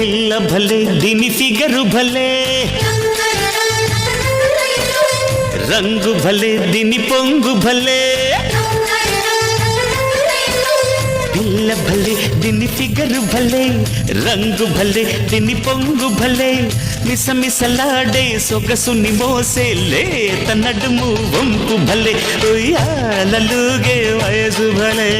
పిల్ల భలే దీని ఫిగరు భలే రంగు భలే దీని పొంగు భలే పిల్ల భలే దీని ఫిగరు భలే రంగు భలే దీని పొంగు భలే మిసమిసలాడే సొగసుని మోసేలే తన్నడుము వంపు భలే ఉయ్యాలలుగే వయసు భలే